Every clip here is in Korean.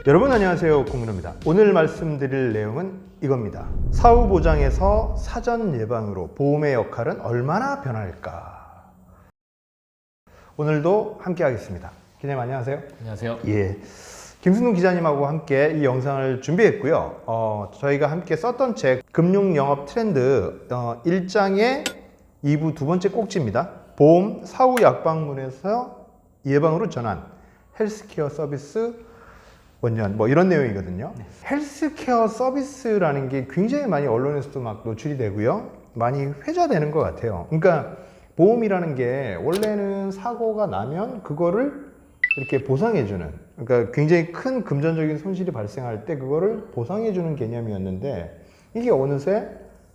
여러분 안녕하세요, 공민호입니다. 오늘 말씀드릴 내용은 이겁니다. 사후 보장에서 사전 예방으로 보험의 역할은 얼마나 변할까? 오늘도 함께 하겠습니다. 기자님 안녕하세요. 안녕하세요. 예, 김순동 기자님하고 함께 이 영상을 준비했고요. 저희가 함께 썼던 책 금융영업 트렌드 1장의 2부 두 번째 꼭지입니다. 보험 사후 약방문에서 예방으로 전환, 헬스케어 서비스 원년 뭐 이런 내용이거든요. 네. 헬스케어 서비스라는 게 굉장히 많이 언론에서도 막 노출이 되고요. 많이 회자되는 것 같아요. 그러니까 보험이라는 게 원래는 사고가 나면 그거를 이렇게 보상해주는, 그러니까 굉장히 큰 금전적인 손실이 발생할 때 그거를 보상해주는 개념이었는데 이게 어느새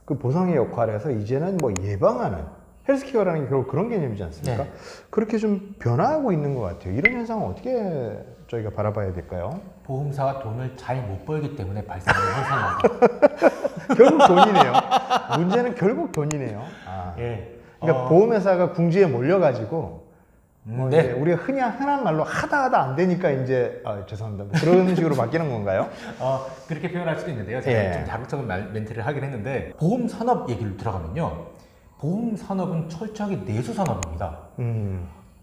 그 보상의 역할에서 이제는 뭐 예방하는, 헬스케어라는 게 결국 그런 개념이지 않습니까? 네. 그렇게 좀 변화하고 있는 것 같아요. 이런 현상은 어떻게 저희가 바라봐야 될까요? 보험사가 돈을 잘 못 벌기 때문에 발생하는 현상입니다. 결국 돈이네요. 문제는 결국 돈이네요. 예. 그러니까 보험회사가 궁지에 몰려가지고 뭐 네. 이제 우리가 흔한 말로 하다 안 되니까 이제 죄송합니다. 그런 식으로 바뀌는 건가요? 그렇게 표현할 수도 있는데요. 제가 좀 자극적인 멘트를 하긴 했는데, 보험 산업 얘기를 들어가면요, 보험 산업은 철저하게 내수 산업입니다.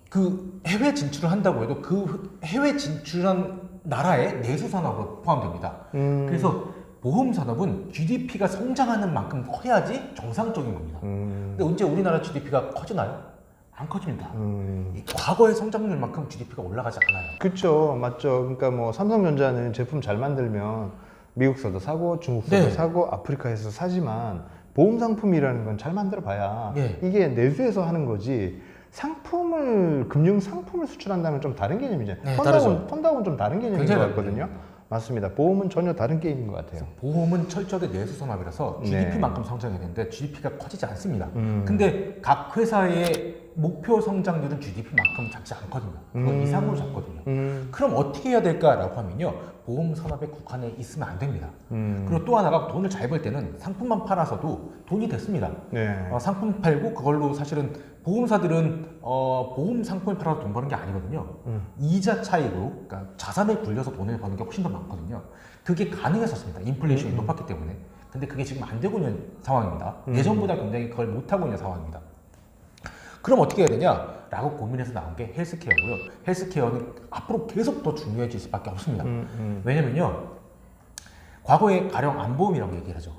그 해외 진출을 한다고 해도 그 해외 진출한 나라의 내수 산업으로 포함됩니다. 그래서 보험 산업은 GDP가 성장하는 만큼 커야지 정상적인 겁니다. 근데 언제 우리나라 GDP가 커지나요? 안 커집니다. 과거의 성장률만큼 GDP가 올라가지 않아요. 그렇죠, 맞죠. 그러니까 뭐 삼성전자는 제품 잘 만들면 미국서도 사고 중국서도 사고 아프리카에서 사지만 보험 상품이라는 건 잘 만들어 봐야 이게 내수에서 하는 거지. 상품을, 금융 상품을 수출한다면 좀 다른 개념이죠. 펀드하고는 좀 다른 개념인 것 같거든요. 맞습니다. 보험은 전혀 다른 게임인 것 같아요. 보험은 철저하게 내수 산업이라서 GDP만큼 성장해야 되는데 GDP가 커지지 않습니다. 근데 각 회사의 목표 성장률은 GDP만큼 작지 않거든요. 그건 이상으로 잡거든요. 그럼 어떻게 해야 될까라고 하면요, 보험 산업에 국한해 있으면 안 됩니다. 그리고 또 하나가, 돈을 잘 벌 때는 상품만 팔아서도 돈이 됐습니다. 상품 팔고 그걸로 사실은 보험사들은 보험 상품을 팔아서 돈 버는 게 아니거든요. 이자 차익으로, 그러니까 자산을 굴려서 돈을 버는 게 훨씬 더 많거든요. 그게 가능했었습니다. 인플레이션이 높았기 때문에. 근데 그게 지금 안 되고 있는 상황입니다. 예전보다 굉장히 그걸 못하고 있는 상황입니다. 그럼 어떻게 해야 되냐? 라고 고민해서 나온 게 헬스케어고요. 헬스케어는 앞으로 계속 더 중요해질 수밖에 없습니다. 왜냐면요, 과거에 가령 안보험이라고 얘기를 하죠.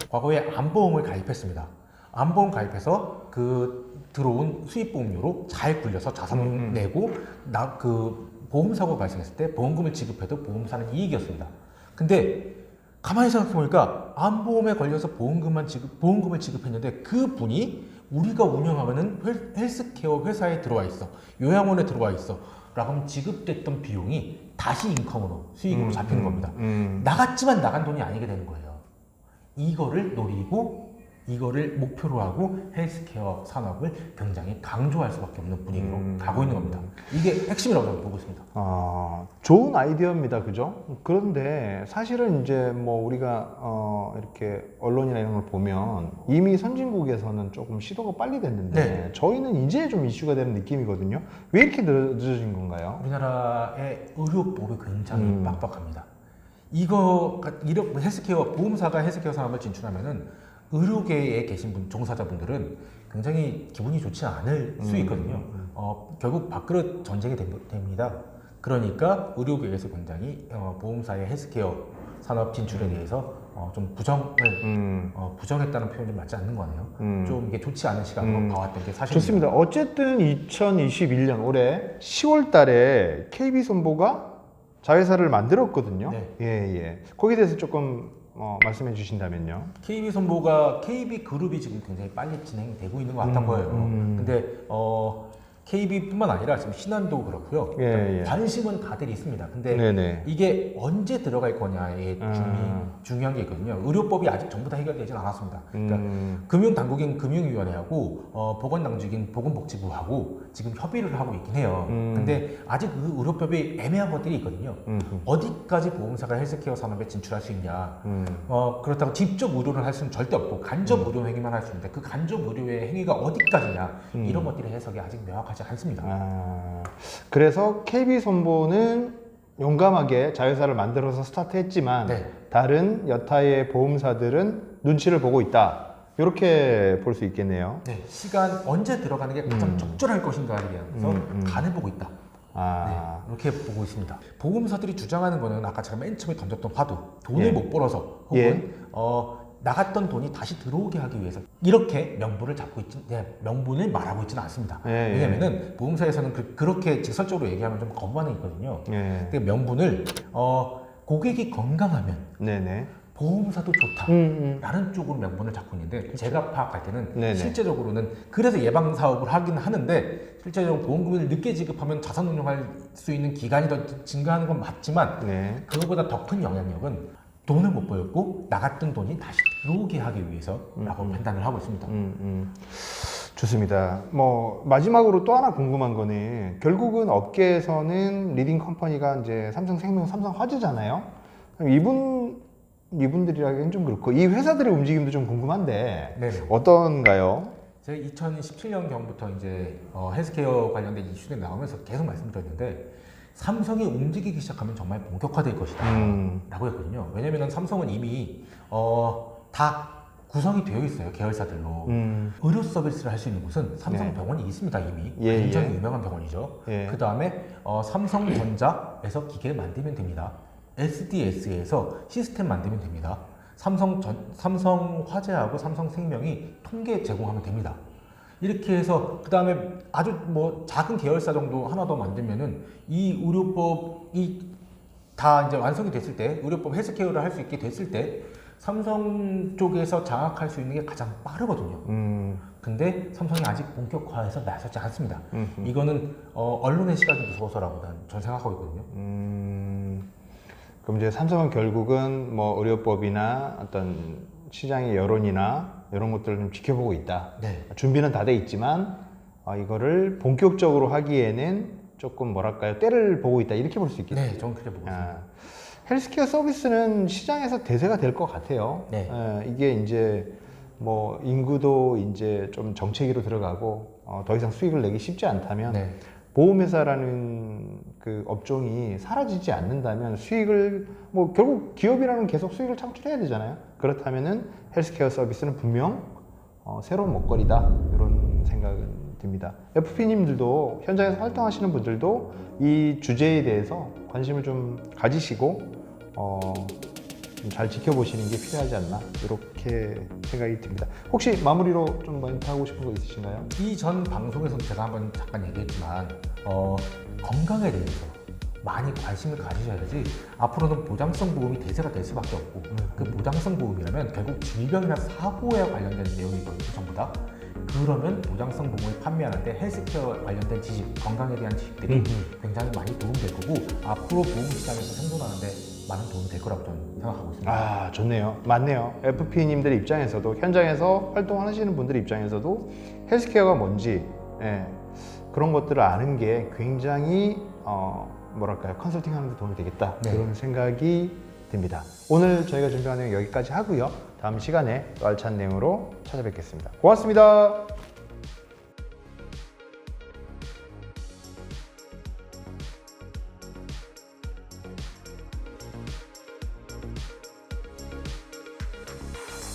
과거에 안보험을 가입했습니다. 안보험 가입해서 그 들어온 수입보험료로 잘 굴려서 자산을 내고 그 보험사고가 발생했을 때 보험금을 지급해도 보험사는 이익이었습니다. 근데 가만히 생각해보니까 안보험에 걸려서 보험금을 지급했는데 그 분이 우리가 운영하는 헬스케어 회사에 들어와 있어, 요양원에 들어와 있어 라고 하면 지급됐던 비용이 다시 인컴으로, 수익으로 잡히는 겁니다. 나갔지만 나간 돈이 아니게 되는 거예요. 이거를 노리고 이거를 목표로 하고 헬스케어 산업을 굉장히 강조할 수밖에 없는 분위기로 가고 있는 겁니다. 이게 핵심이라고 저는 보고 있습니다. 좋은 아이디어입니다. 그죠? 그런데 사실은 이제 뭐 우리가 이렇게 언론이나 이런 걸 보면 이미 선진국에서는 조금 시도가 빨리 됐는데 저희는 이제 좀 이슈가 되는 느낌이거든요. 왜 이렇게 늦어진 건가요? 우리나라의 의료법이 굉장히 빡빡합니다. 이거 헬스케어, 보험사가 헬스케어 산업을 진출하면은 의료계에 계신 종사자분들은 굉장히 기분이 좋지 않을 수 있거든요. 결국 밥그릇 전쟁이 됩니다. 그러니까 의료계에서 굉장히 보험사의 헬스케어 산업 진출에 대해서 좀 부정했다는 표현이 좀 맞지 않는 거네요. 좀 이게 좋지 않은 시간으로 봐왔던 게 사실입니다. 좋습니다. 어쨌든 2021년 올해 10월 달에 KB손보가 자회사를 만들었거든요. 거기에 대해서 조금 말씀해 주신다면요. KB손보가, KB그룹이 지금 굉장히 빨리 진행되고 있는 것 같아 보여요. 근데 KB뿐만 아니라 지금 신한도 그렇고요. 관심은 다들 있습니다. 근데 이게 언제 들어갈 거냐에 중요한 게 있거든요. 의료법이 아직 전부 다 해결되진 않았습니다. 그러니까 금융당국인 금융위원회하고 보건당국인 보건복지부하고 지금 협의를 하고 있긴 해요. 근데 아직 그 의료법이 애매한 것들이 있거든요. 어디까지 보험사가 헬스케어 산업에 진출할 수 있냐. 그렇다고 직접 의료를 할 수는 절대 없고 간접 의료 행위만 할 수 있는데 그 간접 의료의 행위가 어디까지냐. 이런 것들의 해석이 아직 명확하지 않습니다. 그래서 KB손보는 용감하게 자회사를 만들어서 스타트했지만 네. 다른 여타의 보험사들은 눈치를 보고 있다. 이렇게 볼 수 있겠네요. 네, 시간 언제 들어가는 게 가장 적절할 것인가에 대해서 간을 보고 있다. 아, 네, 이렇게 보고 있습니다. 보험사들이 주장하는 거는 아까 제가 맨 처음에 던졌던 화두, 돈을 예. 못 벌어서 혹은 예. 나갔던 돈이 다시 들어오게 하기 위해서 이렇게 명분을 잡고 있지, 명분을 말하고 있지는 않습니다. 예, 예. 왜냐면은 보험사에서는 그렇게 직설적으로 얘기하면 좀 거부반응이 있거든요. 예. 그 명분을 고객이 건강하면 네네. 보험사도 좋다라는 쪽으로 명분을 잡고 있는데 제가 파악할 때는 네네. 실제적으로는 그래서 예방 사업을 하긴 하는데 실제적으로 보험금을 늦게 지급하면 자산 운용할 수 있는 기간이 더 증가하는 건 맞지만 네. 그거보다 더 큰 영향력은 돈을 못 벌고 나갔던 돈이 다시 들어오게 하기 위해서라고 판단을 하고 있습니다. 좋습니다. 뭐 마지막으로 또 하나 궁금한 거는 결국은 업계에서는 리딩 컴퍼니가 이제 삼성생명, 삼성화재잖아요. 그럼 이분들이라기엔 좀 그렇고 이 회사들의 움직임도 좀 궁금한데 네. 어떤가요? 제가 2017년 경부터 이제 헬스케어 관련된 이슈들이 나오면서 계속 말씀드렸는데 삼성이 움직이기 시작하면 정말 본격화될 것이다 라고 했거든요. 왜냐면 삼성은 이미 다 구성이 되어 있어요. 계열사들로. 의료 서비스를 할 수 있는 곳은 삼성병원이 있습니다. 이미. 예, 굉장히 예. 유명한 병원이죠. 예. 그 다음에 삼성전자에서 기계를 만들면 됩니다. SDS에서 시스템 만들면 됩니다. 삼성화재하고 삼성생명이 통계 제공하면 됩니다. 이렇게 해서 그 다음에 아주 뭐 작은 계열사 정도 하나 더 만들면은 이 의료법이 다 이제 완성이 됐을 때 의료법 헬스케어를 할 수 있게 됐을 때 삼성 쪽에서 장악할 수 있는 게 가장 빠르거든요. 근데 삼성이 아직 본격화해서 나서지 않습니다. 이거는 언론의 시각이 무서워서라고 저는 생각하고 있거든요. 그럼 이제 삼성은 결국은 뭐 의료법이나 어떤 시장의 여론이나 이런 것들을 좀 지켜보고 있다. 네. 준비는 다 돼 있지만 이거를 본격적으로 하기에는 조금 뭐랄까요 때를 보고 있다 이렇게 볼 수 있겠네요. 네, 저는 그렇게 보고 있습니다. 헬스케어 서비스는 시장에서 대세가 될 것 같아요. 네. 이게 이제 뭐 인구도 이제 좀 정체기로 들어가고 더 이상 수익을 내기 쉽지 않다면 네. 보험회사라는 그 업종이 사라지지 않는다면 수익을 뭐 결국 기업이라는 계속 수익을 창출해야 되잖아요. 그렇다면은 헬스케어 서비스는 분명 새로운 먹거리다 이런 생각은 듭니다. FP님들도 현장에서 활동하시는 분들도 이 주제에 대해서 관심을 좀 가지시고 좀 잘 지켜보시는 게 필요하지 않나 이렇게 생각이 듭니다. 혹시 마무리로 좀 멘트하고 싶은 거 있으신가요? 이전 방송에서 제가 한번 잠깐 얘기했지만 건강에 대해서 많이 관심을 가지셔야지 앞으로는 보장성 보험이 대세가 될 수밖에 없고 그 보장성 보험이라면 결국 질병이나 사고에 관련된 내용이거든요. 전부 다. 그러면 보장성 보험을 판매하는데 헬스케어 관련된 지식, 건강에 대한 지식들이 굉장히 많이 도움될 거고 앞으로 보험 시장에서 생존하는데 많은 도움이 될 거라고 저는 생각하고 있습니다. 아, 좋네요. 맞네요. FP님들 입장에서도 현장에서 활동하시는 분들 입장에서도 헬스케어가 뭔지 그런 것들을 아는 게 굉장히 뭐랄까요 컨설팅하는 데 도움이 되겠다 네. 그런 생각이 듭니다. 오늘 저희가 준비한 내용 여기까지 하고요. 다음 시간에 또 알찬 내용으로 찾아뵙겠습니다. 고맙습니다.